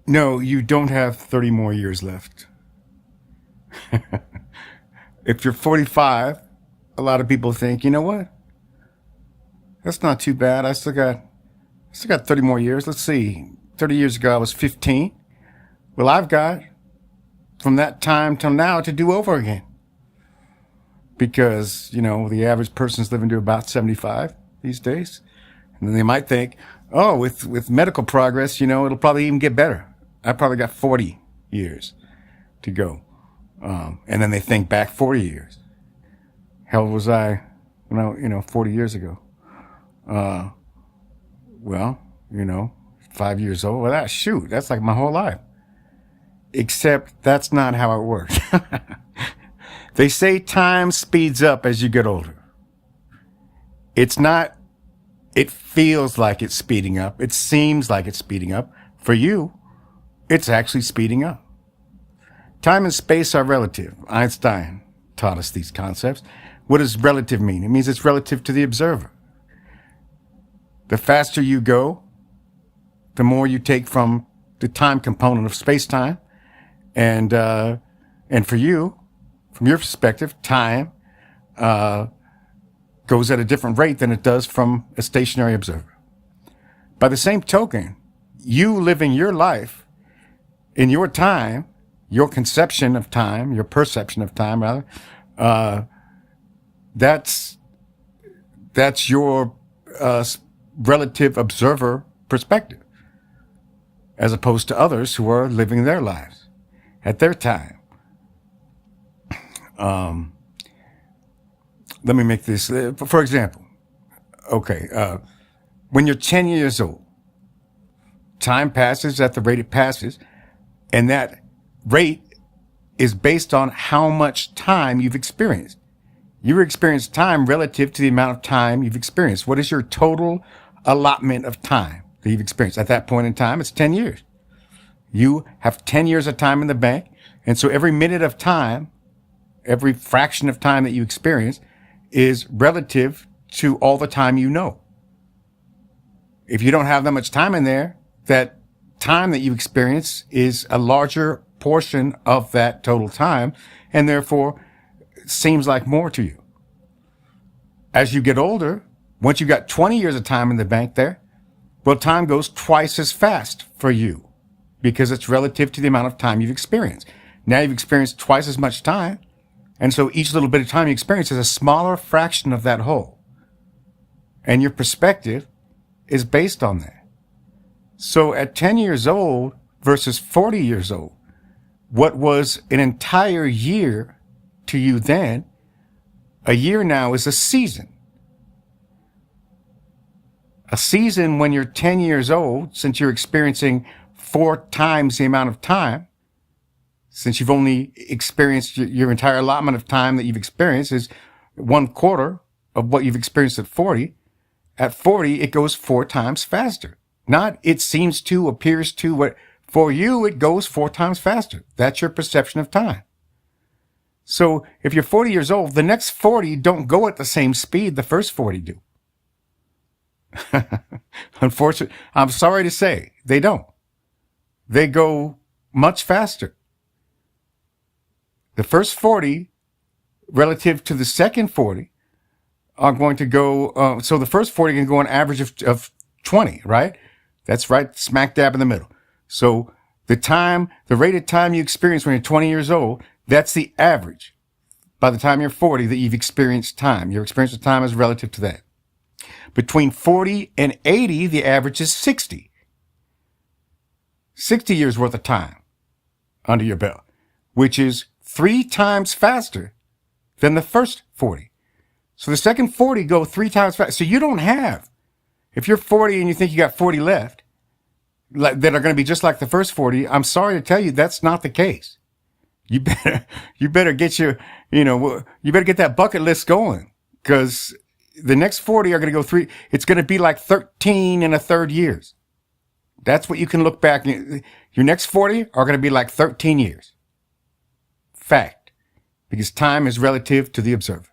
No, you don't have 30 more years left. If you're 45, a lot of people think, you know what? That's not too bad. I still got 30 more years. Let's see. 30 years ago, I was 15. Well, I've got from that time till now to do over again. Because, the average person's living to about 75 these days. And then they might think, oh, with medical progress, it'll probably even get better. I probably got 40 years to go. And then they think back 40 years. How old was I 40 years ago? Well, 5 years old. Well, that's like my whole life. Except that's not how it works. They say time speeds up as you get older. It's not, it feels like it's speeding up. It seems like it's speeding up. For you, it's actually speeding up. Time and space are relative. Einstein taught us these concepts. What does relative mean? It means it's relative to the observer. The faster you go, the more you take from the time component of space-time. And for you, from your perspective, time goes at a different rate than it does from a stationary observer. By the same token, you living your life in your time, your conception of time, your perception of time, rather, that's your relative observer perspective, as opposed to others who are living their lives at their time. Let me make this, for example. Okay, when you're 10 years old, time passes at the rate it passes, and that rate is based on how much time you've experienced. You experience time relative to the amount of time you've experienced. What is your total allotment of time that you've experienced? At that point in time, it's 10 years. You have 10 years of time in the bank, and so every minute of time, every fraction of time that you experience is relative to all the time you know. If you don't have that much time in there, that time that you experience is a larger portion of that total time, and therefore seems like more to you. As you get older, once you got 20 years of time in the bank there, well, time goes twice as fast for you because it's relative to the amount of time you've experienced. Now you've experienced twice as much time, and so each little bit of time you experience is a smaller fraction of that whole. And your perspective is based on that. So at 10 years old versus 40 years old, what was an entire year to you then, a year now is a season. A season when you're 10 years old, since you're experiencing 4 times the amount of time, since you've only experienced your entire allotment of time that you've experienced is 1/4 of what you've experienced at 40. At 40, it goes 4 times faster. Not it seems to, appears to, what for you, it goes 4 times faster. That's your perception of time. So if you're 40 years old, the next 40 don't go at the same speed the first 40 do. Unfortunately, I'm sorry to say, they don't. They go much faster. The first 40 relative to the second 40 are going to go, so the first 40 can go an average of 20, right? That's right, smack dab in the middle. So the rate of time you experience when you're 20 years old, that's the average. By the time you're 40 that you've experienced time. Your experience of time is relative to that. Between 40 and 80, the average is 60. 60 years worth of time under your belt, which is 3 times faster than the first 40. So the second 40 go 3 times faster. So you don't have, if you're 40 and you think you got 40 left, that are going to be just like the first 40, I'm sorry to tell you, that's not the case. You better get you better get that bucket list going, because the next 40 are going to go it's going to be like 13 and a third years. That's what you can look back. Your next 40 are going to be like 13 years. Fact. Because time is relative to the observer.